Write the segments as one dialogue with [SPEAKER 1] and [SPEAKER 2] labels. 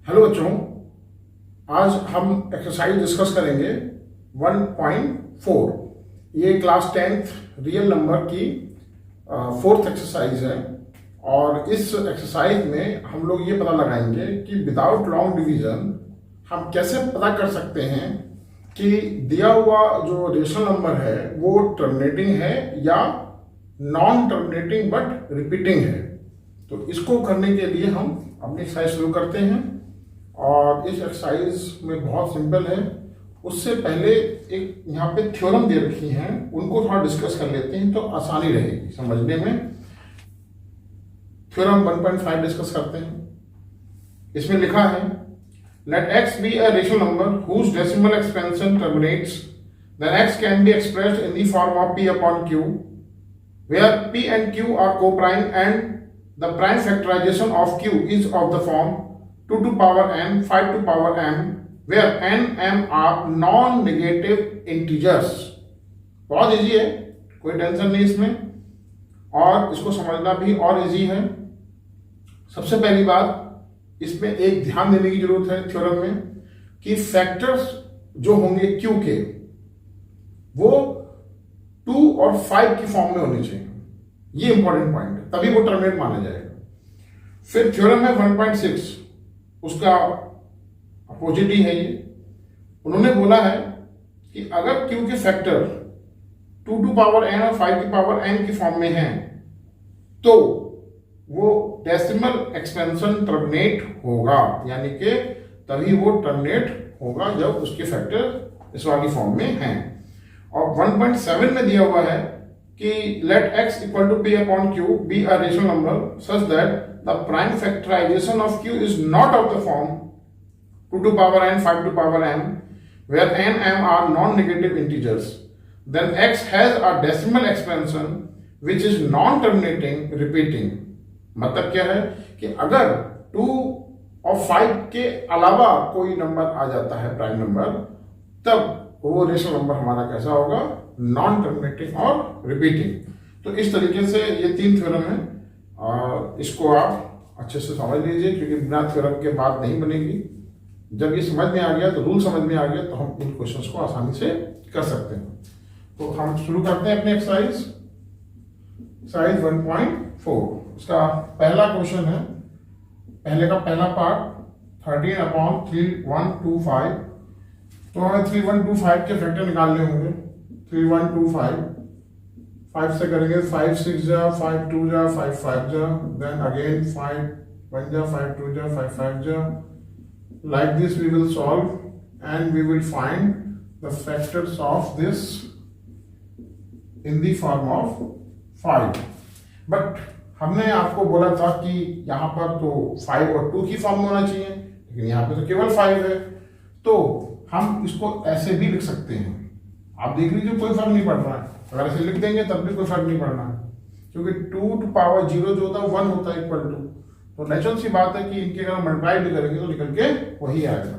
[SPEAKER 1] Hello बच्चों, आज हम एक्सरसाइज डिस्कस करेंगे 1.4। ये क्लास 10th रियल नंबर की फोर्थ एक्सरसाइज है। और इस एक्सरसाइज में हम लोग ये पता लगाएंगे कि विदाउट लॉन्ग डिवीजन हम कैसे पता कर सकते हैं कि दिया हुआ जो रेशनल नंबर है वो टर्मिनेटिंग है या नॉन टर्मिनेटिंग बट रिपीटिंग है। तो इसको करने के लिए हम अपनी एक्सरसाइज शुरू करते हैं। और इस एक्सरसाइज में बहुत सिंपल है। उससे पहले एक यहाँ पे थ्योरम दे रखी हैं, उनको थोड़ा डिस्कस कर लेते हैं तो आसानी रहेगी समझने में। थ्योरम 1.5 डिस्कस करते हैं। इसमें लिखा है, late x be a rational number whose decimal expansion terminates, then x can be expressed in the form of p upon q, where p and q are co-prime and the prime factorization of q is of the form 2 to power n, 5 to power m, where n, m are non-negative integers। बहुत easy है, कोई tension नहीं इसमें, और इसको समझना भी और इजी है। सबसे पहली बात, इसमें एक ध्यान देने की जरूरत है थ्योरम में कि फैक्टर्स जो होंगे क्यू के वो 2 और 5 की फॉर्म में होने चाहिए। ये इंपॉर्टेंट पॉइंट है, तभी वो टर्मिनेट माना जाएगा। फिर थ्योरम है 1.6, उसका अपोजिट ही है ये। उन्होंने बोला है कि अगर क्यू के फैक्टर 2 टू पावर एन और 5 की पावर एन की फॉर्म में हैं तो वो डेसिमल एक्सपेंशन टर्मिनेट होगा, यानी कि तभी वो टर्मिनेट होगा जब उसके फैक्टर इस वाली फॉर्म में हैं। और 1.7 में दिया हुआ है कि let x equal to p upon q be a rational number such that the prime factorisation of q is not of the form 2 to power n, 5 to power m, where n, m are non-negative integers, then x has a decimal expansion which is non-terminating, repeating। मतलब क्या है कि अगर 2 और 5 के अलावा कोई number आ जाता है प्राइम नंबर, तब वो रेशनल नंबर हमारा कैसा होगा, नॉन टर्मिनेटिंग और रिपीटिंग। तो इस तरीके से ये 3 थ्योरम है, और इसको आप अच्छे से समझ लीजिए क्योंकि बिना थ्योरम के बात नहीं बनेगी। जब ये समझ में आ गया तो रूल समझ में आ गया तो हम इन क्वेश्चंस को आसानी से कर सकते हैं। तो हम शुरू करते हैं अपने एक्सरसाइज 1.4। इसका पहला क्वेश्चन है, पहले का पहला पार्ट 13/3125। तो हमें 3125 के फैक्टर निकालने होंगे। 3125 5 से करेंगे, 5 6 जा, 5 2 जा, 5 5 जा, देन अगेन 5 1 जा, 5 2 जा, 5 5 जा। Like this we will solve and we will find the factors of this in the form of 5। But हमने आपको बोला था कि यहाँ पर तो 5 और 2 की फॉर्म में होना चाहिए, लेकिन यहाँ पे तो केवल 5 है। तो हम इसको ऐसे भी लिख सकते हैं, आप देख लीजिए कोई फर्क नहीं पड़ रहा है। अगर ऐसे लिख देंगे तब भी कोई फर्क नहीं पड़ रहा है, क्योंकि 2 टू पावर 0 जो होता है 1 होता है इक्वल टू। तो नेचुरल सी बात है कि इनके अगर मल्टीप्लाई भी करेंगे तो निकल के वही आएगा।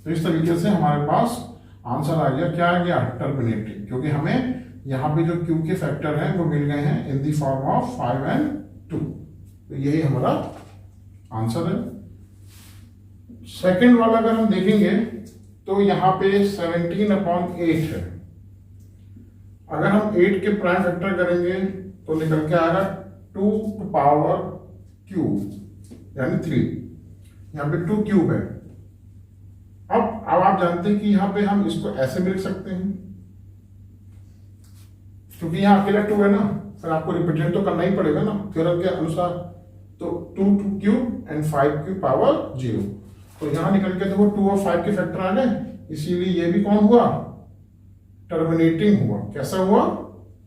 [SPEAKER 1] तो इस तरीके से हमारे पास आंसर आ गया। क्या आ गया, टर्मिनेटिंग, क्योंकि हमें यहाँ पे जो क्यू के फैक्टर हैं वो मिल गए हैं इन दी फॉर्म ऑफ 5 and 2। तो यही हमारा आंसर है। सेकंड वाला अगर हम देखेंगे तो यहाँ पे 17/8 है। अगर हम 8 के प्राइम फैक्टर करेंगे तो निकल के आएगा 2 टू पावर क्यूब यानी 3। यहाँ पे 2 क्यूब है। अब आप जानते हैं कि यहाँ पे हम इसको ऐसे भी लिख सकते हैं, क्योंकि यहाँ अकेला 2 है ना, फिर आपको रिप्रेजेंट तो करना ही पड़ेगा ना थ्योरम के अनुसार। तो 2 क्यूब एंड 5 की पावर 0। तो यहाँ निकल के देखो 2 और 5 के फैक्टर आ गए, इसीलिए ये भी कौन हुआ, टर्मिनेटिंग हुआ। कैसा हुआ,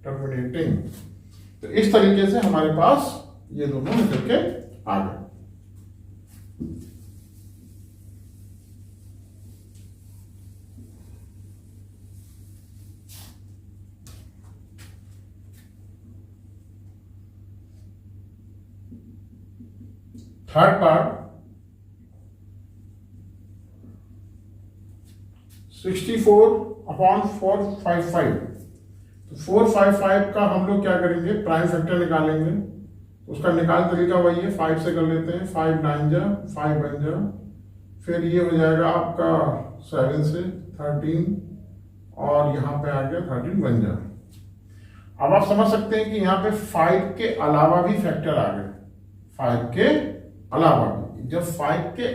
[SPEAKER 1] टर्मिनेटिंग। तो इस तरीके से हमारे पास ये दोनों निकल के आ गए। Third part 64/455। तो 455 का हम लोग क्या करेंगे, प्राइम फैक्टर निकालेंगे। उसका निकाल तरीका वही है, 5 से कर लेते हैं, 5 9 जा, 5 1 जा, फिर ये हो जाएगा आपका 7 से 13 और यहाँ पे आ गया 13 बन जाए। अब आप समझ सकते हैं कि यहाँ पे 5 के अलावा भी फैक्टर आ गए, 5 के अलावा भी। जब 5 के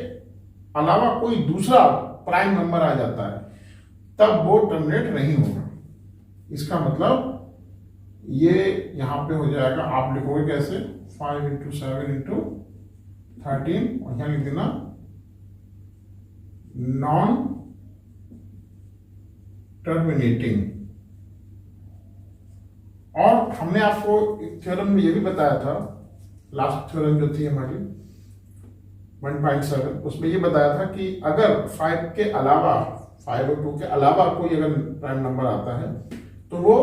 [SPEAKER 1] अलावा कोई दूसरा प्राइम नंबर आ जाता है तब वो टर्मिनेट नहीं होगा। इसका मतलब ये यहां पे हो जाएगा, आप लिखोगे कैसे, 5 इंटू 7 इंटू 13 और यहां लिख देना नॉन टर्मिनेटिंग। और हमने आपको एक थ्योरम में ये भी बताया था, लास्ट थ्योरम जो थी हमारी 1.7, उसमें ये बताया था कि अगर 5 के अलावा, 5 और 2 के अलावा कोई अगर प्राइम नंबर आता है तो वो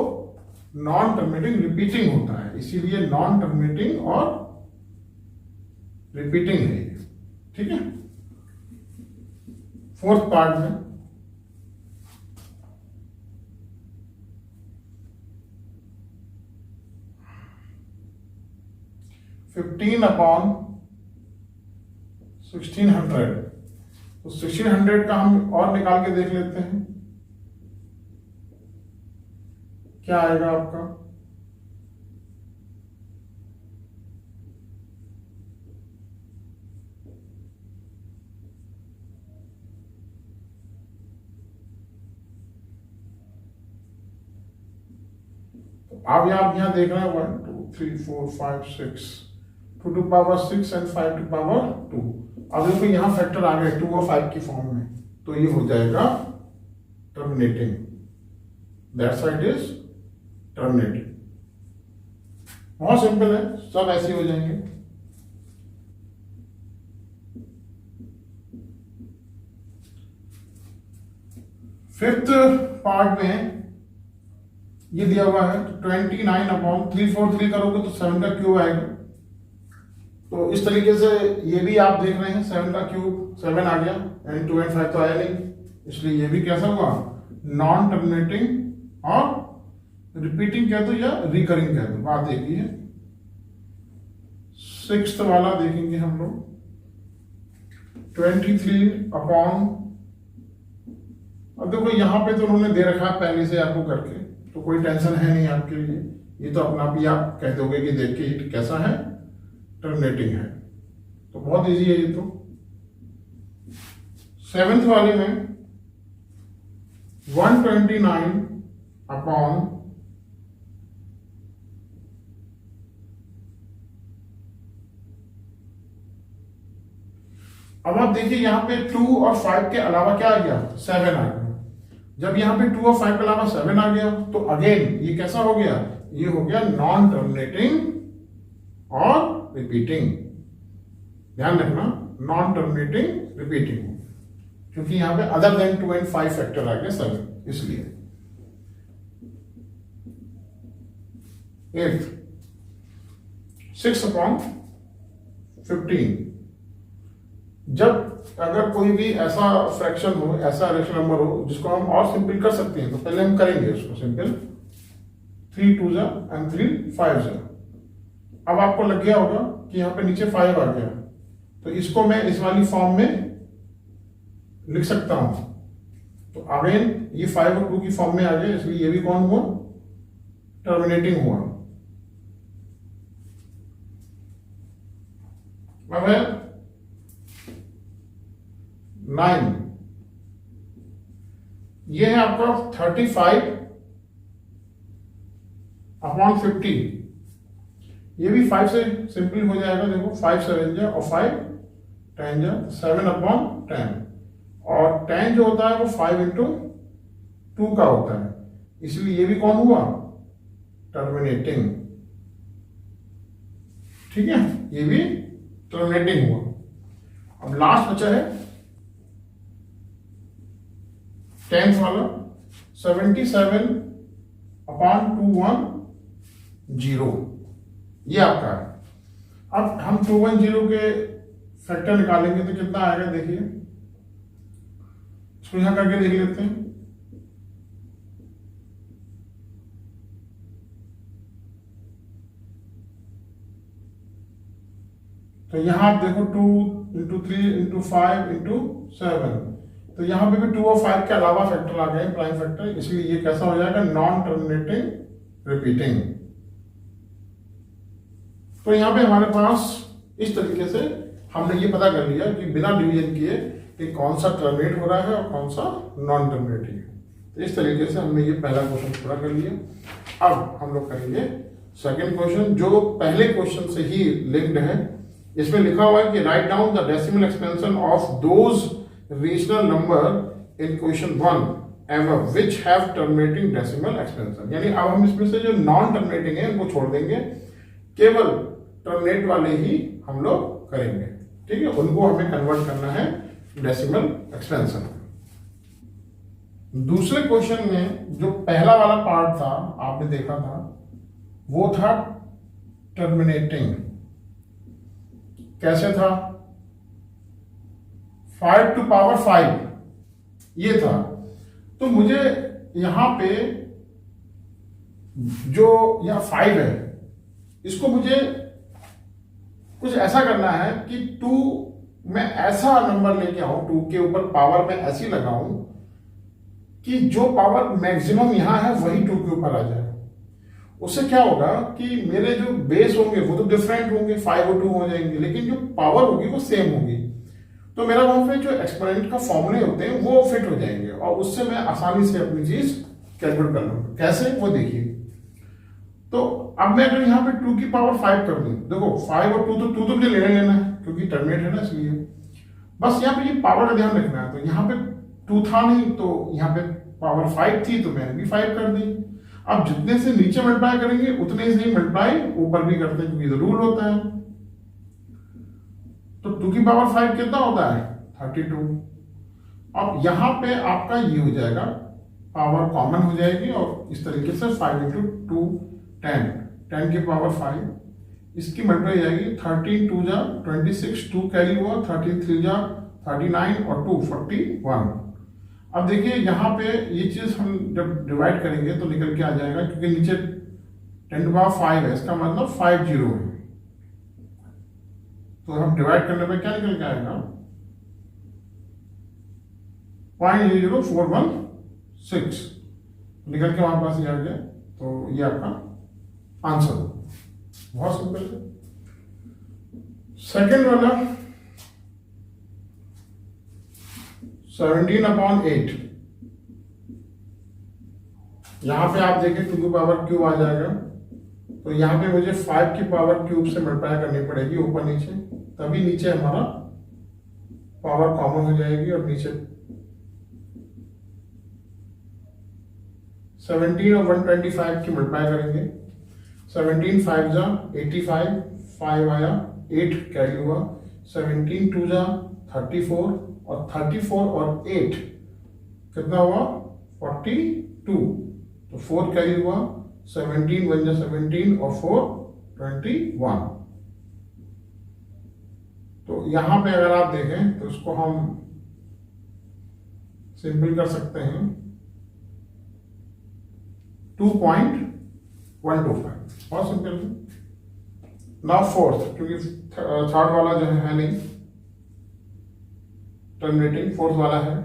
[SPEAKER 1] नॉन टर्मिनेटिंग रिपीटिंग होता है। इसीलिए नॉन टर्मिनेटिंग और रिपीटिंग है ये, ठीक है। फोर्थ पार्ट में फिफ्टीन अपॉन 1600, तो 1600 का हम और निकाल के देख लेते हैं क्या आएगा आपका। तो आप यहां देख रहे हैं 1 2 3 4 5 6, 2 to power 6 and 5 to power 2। अब देखो यहां फैक्टर आ गए 2 और 5 की फॉर्म में, तो ये हो जाएगा terminating, that side is terminating. बहुत सिंपल है, सब ऐसे हो जाएंगे। फिफ्थ पार्ट में ये दिया हुआ है 29 अपॉन 343 करोगे तो 7 का क्यूब आएगा। तो इस तरीके से ये भी आप देख रहे हैं 7 का क्यूब 7 आ गया, एंड 2 एंड 5 तो आया नहीं, इसलिए ये भी कैसा हुआ, नॉन टर्मिनेटिंग और रिपीटिंग कह दो या रिकरिंग कह दो। बात देखिए सिक्स्थ वाला देखेंगे हम लोग 23 अपॉन, अब देखो यहां पे तो उन्होंने दे रखा है पहले से आपको करके, तो कोई टेंशन है नहीं आपके लिए, ये तो अपना भी आप कह दोगे कि देख के कैसा है, टर्मिनेटिंग है, तो बहुत इजी है ये तो। सेवेंथ वाले में 129 अपॉन अब आप देखिए यहां पे 2 और 5 के अलावा क्या आ गया, 7 आ गया। जब यहां पे 2 और 5 के अलावा 7 आ गया तो अगेन ये कैसा हो गया, ये हो गया नॉन टर्मिनेटिंग और रिपीटिंग। ध्यान रखना, नॉन टर्मिनेटिंग रिपीटिंग, क्योंकि यहां पे अदर देन 2 एंड 5 फैक्टर आ गया 7, इसलिए। 8 6 अपॉन 15, जब अगर कोई भी ऐसा फ्रैक्शन हो, ऐसा रेशनल नंबर हो जिसको हम और सिंपल कर सकते हैं, तो पहले हम करेंगे उसको सिंपल, 3 2 जा एंड 3 5 जा। अब आपको लग गया होगा कि यहाँ पे नीचे 5 आ गया, तो इसको मैं इस वाली फॉर्म में लिख सकता हूं। तो अगेन ये 5 और 2 की फॉर्म में आ गया, इसलिए ये भी कौन हुआ, टर्मिनेटिंग हुआ। अब है 9, ये है आपका 35 अपॉन 50, ये भी 5 से सिंपल हो जाएगा। देखो 5 7 जा और 5 10 जा, 7 अपॉन 10, और 10 जो होता है वो 5 इंटू 2 का होता है, इसलिए ये भी कौन हुआ, टर्मिनेटिंग। ठीक है, ये भी टर्मिनेटिंग हुआ। अब लास्ट बचा है 10th वाला 77 अपॉन 210, ये आपका है। अब हम 210 के फैक्टर निकालेंगे तो कितना आएगा, देखिए इसको यहां करके देख लेते हैं। तो तो यहाँ आप देखो 2 इंटू 3 इंटू 5 इंटू 7, तो यहाँ पे भी 2 और 5 के अलावा फैक्टर आ गए, प्राइम फैक्टर, इसलिए ये कैसा हो जाएगा, नॉन टर्मिनेटिंग रिपीटिंग। तो यहाँ पे हमारे पास इस तरीके से हमने ये पता कर लिया कि बिना डिवीजन किए कि कौन सा टर्मिनेट हो रहा है और कौन सा नॉन टर्मिनेटिंग है। तो इस तरीके से हमने ये पहला क्वेश्चन पूरा कर लिया। अब हम लोग करेंगे सेकंड क्वेश्चन, जो पहले क्वेश्चन से ही लिंक्ड है। इसमें लिखा हुआ है कि write down the decimal expansion of those rational number in question 1 ever which have terminating decimal expansion. यानी अब हम इसमें से जो नॉन टर्मिनेटिंग है उनको छोड़ देंगे, केवल टर्मिनेट वाले ही हम लोग करेंगे। ठीक है, उनको हमें कन्वर्ट करना है डेसिमल एक्सपेंशन। दूसरे क्वेश्चन में जो पहला वाला पार्ट था आपने देखा था, वो था टर्मिनेटिंग। कैसे था, 5 टू पावर 5 ये था। तो मुझे यहां पे जो यह 5 है, इसको मुझे कुछ ऐसा करना है कि 2 मैं ऐसा नंबर लेके आऊं, 2 के ऊपर पावर में ऐसी लगाऊं कि जो पावर मैक्सिमम यहां है वही 2 के ऊपर आ जाए। उससे क्या होगा कि मेरे जो बेस होंगे वो तो डिफरेंट होंगे, 5 और 2 हो जाएंगे, लेकिन जो पावर होगी वो सेम होगी। तो मेरा वहां पे जो एक्सपोनेंट का फॉर्मूले होते हैं वो फिट हो जाएंगे और उससे मैं आसानी से अपनी चीज कैलकुलेट कर लूंगा। कैसे, वो देखिए। तो अब मैं अगर यहाँ पे 2 की पावर 5 कर दूं, देखो 5 और 2 तो मुझे लेना है क्योंकि टर्मिनेट है ना, इसलिए बस यहाँ पे ये पावर का ध्यान रखना है। तो यहाँ पे 2 था नहीं, तो यहाँ पे पावर 5 थी तो मैंने भी 5 कर दी। अब जितने से नीचे मल्टीप्लाई करेंगे उतने से ही मल्टीप्लाई ऊपर भी करते हैं, क्योंकि रूल होता है। तो 2 की पावर 5 कितना होता है, 32। अब यहां पे आपका ये हो जाएगा, पावर कॉमन हो जाएगी और इस तरीके से 5 इंटू 2 10, 10 की पावर 5, इसकी मल्टीप्लाई जाएगी 13 2 जा 26, 2 कैरी हुआ, 13 3 जा 39 और 2 41। अब देखिए यहाँ पे ये चीज हम जब डिवाइड करेंगे तो निकल के आ जाएगा, क्योंकि नीचे 10 टू पावर 5 है, इसका मतलब 5 जीरो है। तो हम डिवाइड करने पे क्या निकल के आएगा, 0.00416 निकल के हमारे पास ये आ गया। तो ये आपका आंसर हो, बहुत सिंपल है। सेकेंड वाला 17/8, यहां पे आप देखें 2 की पावर क्यूब आ जाएगा। तो यहां पे मुझे 5 की पावर क्यूब से मल्टीप्लाई करनी पड़ेगी ऊपर नीचे, तभी नीचे हमारा पावर कॉमन हो जाएगी और नीचे 17 और 125 की मल्टीप्लाई करेंगे। 17 5 जा 85, 5 आया, 8 कैरी हुआ, 17 2 जा 34 और 34 और 8 कितना हुआ, 42। तो 4 कैरी हुआ, 17 1 जा 17 और 4 21। तो यहां पे अगर आप देखें तो इसको हम सिंपल कर सकते हैं 2.125, बहुत सिंपल है। नाउ फोर्थ, क्योंकि थर्ड वाला जो है नहीं टर्मिनेटिंग, फोर्थ वाला है,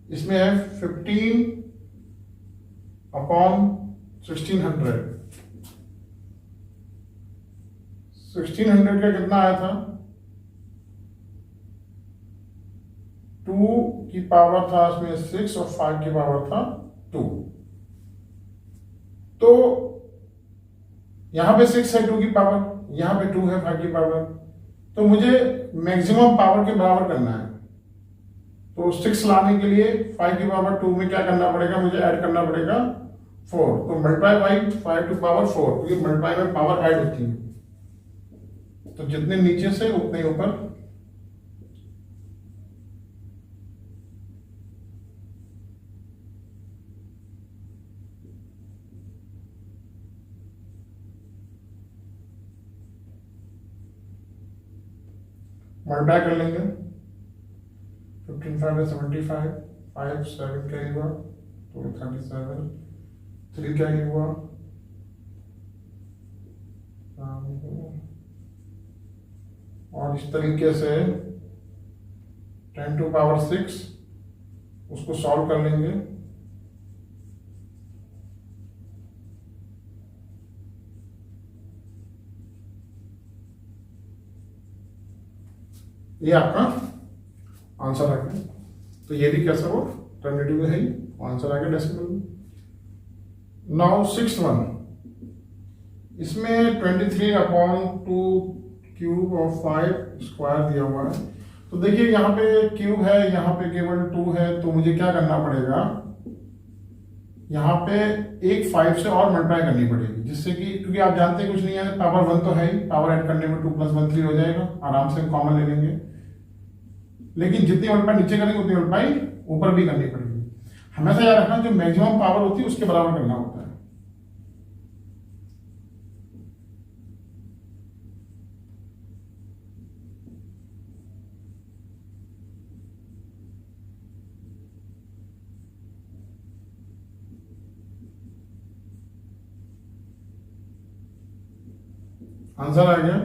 [SPEAKER 1] इसमें है 15/1600। 1600 का कितना आया था, 2 की पावर था इसमें 6 और 5 की पावर था 2। तो यहां पे 6 है 2 की पावर, यहां पे 2 है 5 की पावर, तो मुझे मैक्सिमम पावर के बराबर करना है। तो 6 लाने के लिए 5 की पावर 2 में क्या करना पड़ेगा, मुझे ऐड करना पड़ेगा 4। तो मल्टीप्लाई बाई 5 टू पावर 4, क्योंकि मल्टीप्लाई में पावर ऐड होती है। तो जितने नीचे से उतने ऊपर। मल्टीप्लाई कर लेंगे, 15 5 75, 5 7 कैरी हुआ तो 37, 3 कैरी हुआ 4 और इस तरीके से 10⁶ उसको सॉल्व कर लेंगे। ये आपका आंसर आ गया। तो ये भी कैसा हो, टर्मिनेटिव में है ही, आंसर आ गया डेसिमल में। नाउ 6th वन, इसमें 23/2³ ऑफ 5 स्क्वायर दिया हुआ है। तो देखिए यहाँ पे क्यूब है, यहाँ पे केवल 2 है, तो मुझे क्या करना पड़ेगा, यहाँ पे एक 5 से और मल्टीप्लाई करनी पड़ेगी, जिससे कि क्योंकि आप जानते हैं कुछ नहीं है, पावर 1 तो है ही, पावर ऐड करने में 2 + 1 3 हो जाएगा, आराम से कॉमन ले लेंगे। लेकिन जितनी मल्टीप्लाई नीचे करेंगे उतनी मल्टीप्लाई ऊपर भी करनी पड़ेगी। हमेशा याद रखना जो मैक्सिमम पावर होती है उसके बराबर करना होता है। आंसर आ गया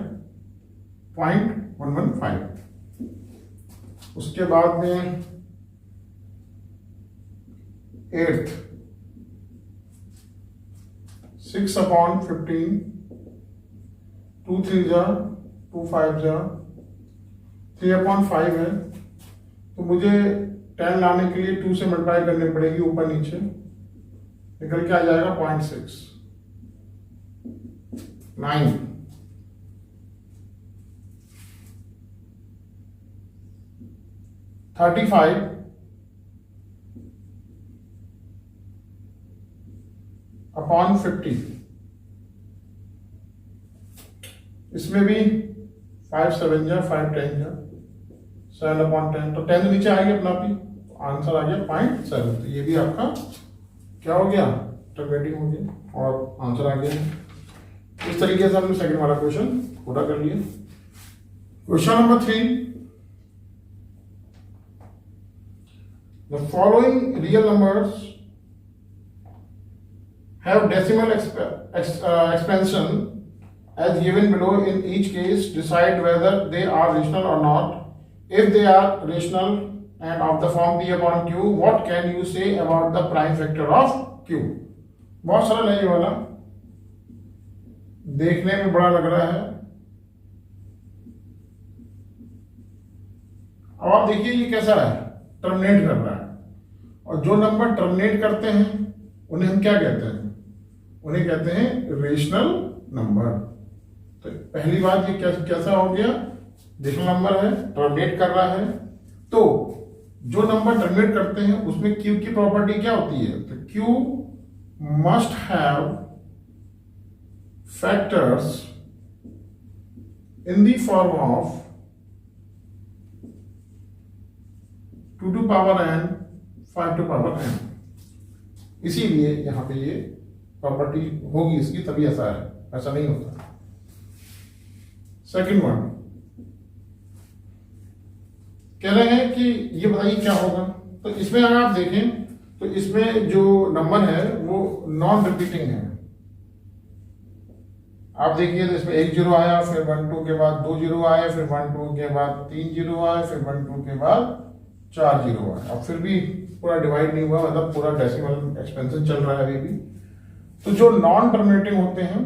[SPEAKER 1] 0.115। उसके बाद में 8th 6/15, 2 3 जा 2 5 जा 3/5 है, तो मुझे 10 लाने के लिए 2 से मल्टीप्लाई करनी पड़ेगी ऊपर नीचे, निकल के आ जाएगा 0.6 9 35/50, इसमें भी 5 7 जा 5 10 जा 7/10, तो 10 नीचे आएगी अपना भी, तो आंसर आ गया 0.7। तो ये भी आपका क्या हो गया, टर्मिनेटिव हो गया और आंसर आ गया। इस तरीके से हमने सेकंड वाला क्वेश्चन पूरा कर लिया। Question number 3, the following real numbers have decimal expansion as given below. In each case, decide whether they are rational or not. If they are rational and of the form P/Q, what can you say about the prime factor of Q? बहुत सरल है ये वाला, देखने में बड़ा लग रहा है। अब आप देखिए ये कैसा है, टर्मिनेट कर रहा है, और जो नंबर टर्मिनेट करते हैं उन्हें हम क्या कहते हैं, उन्हें कहते हैं रेशनल नंबर। तो पहली बात ये कैसा हो गया, रेशनल नंबर है, टर्मिनेट कर रहा है। तो जो नंबर टर्मिनेट करते हैं उसमें क्यू की प्रॉपर्टी क्या होती है, तो Q must have factors in the form of 2n 5n। इसीलिए यहां पे ये प्रॉपर्टी होगी इसकी, तभी ऐसा है, ऐसा नहीं होता। सेकंड वन कह रहे हैं कि ये बताइए क्या होगा। तो इसमें अगर आप देखें तो इसमें जो नंबर है वो नॉन रिपीटिंग है। आप देखिए तो इसमें 1 0 आया, फिर 1 2 के बाद 2 0 आए, फिर 1 2 के बाद 3 0 आए, फिर 1 2 के बाद 4 0 आए। अब फिर भी पूरा डिवाइड नहीं हुआ, मतलब पूरा डेसिमल एक्सपेंशन चल रहा है अभी भी। तो जो नॉन टर्मिनेटिंग होते हैं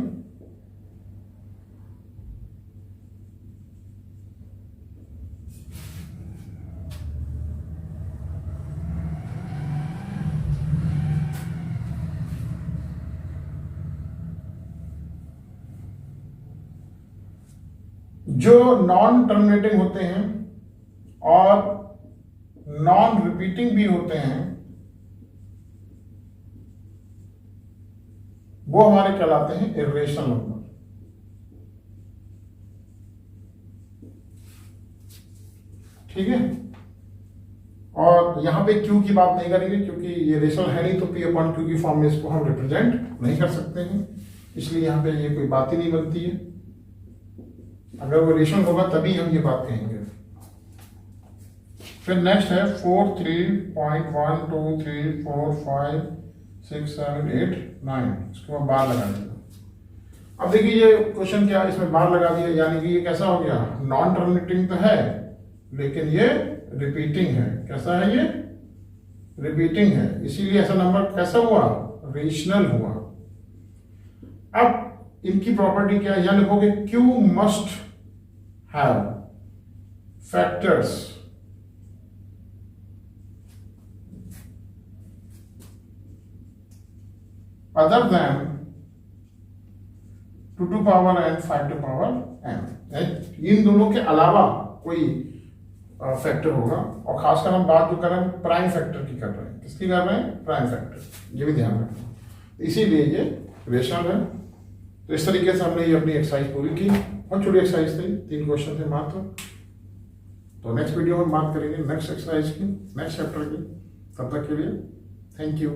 [SPEAKER 1] और नॉन रिपीटिंग भी होते हैं, वो हमारे कहलाते हैं इर्रेशनल नंबर। ठीक है, और यहां पे क्यू की बात नहीं करेंगे क्योंकि ये रेशनल है नहीं, तो P/Q की फॉर्म में इसको हम रिप्रेजेंट नहीं कर सकते हैं, इसलिए यहां पे ये कोई बात ही नहीं बनती है। अगर वो रेशनल होगा तभी हम ये बात कहेंगे। फिर नेक्स्ट है 4 3.1 2 3 4 5 6 7 8 9, इसको मैं बार लगा देगा। अब देखिए ये क्वेश्चन क्या इसमें बार लगा दिया, यानी कि ये कैसा हो गया, नॉन टर्मिनेटिंग तो है लेकिन ये रिपीटिंग है। कैसा है ये, रिपीटिंग है, इसीलिए ऐसा नंबर कैसा हुआ, रेशनल हुआ। अब इनकी प्रॉपर्टी क्या है, यहां लिखोगे Q must have factors other than 2 to power n 5 to power n। इन दोनों के अलावा कोई फैक्टर होगा, और खासकर हम बात जो कर रहे हैं प्राइम फैक्टर की कर रहे हैं, किसकी कर रहे हैं, प्राइम फैक्टर, ये भी ध्यान रखना, इसीलिए ये रेशनल है। तो इस तरीके से हमने ये अपनी एक्सरसाइज पूरी की, बहुत छोटी एक्सरसाइज थी, 3 क्वेश्चन थे मात्र। तो नेक्स्ट वीडियो में बात करेंगे नेक्स्ट एक्सरसाइज की, नेक्स्ट चैप्टर की। तब तक के लिए थैंक यू।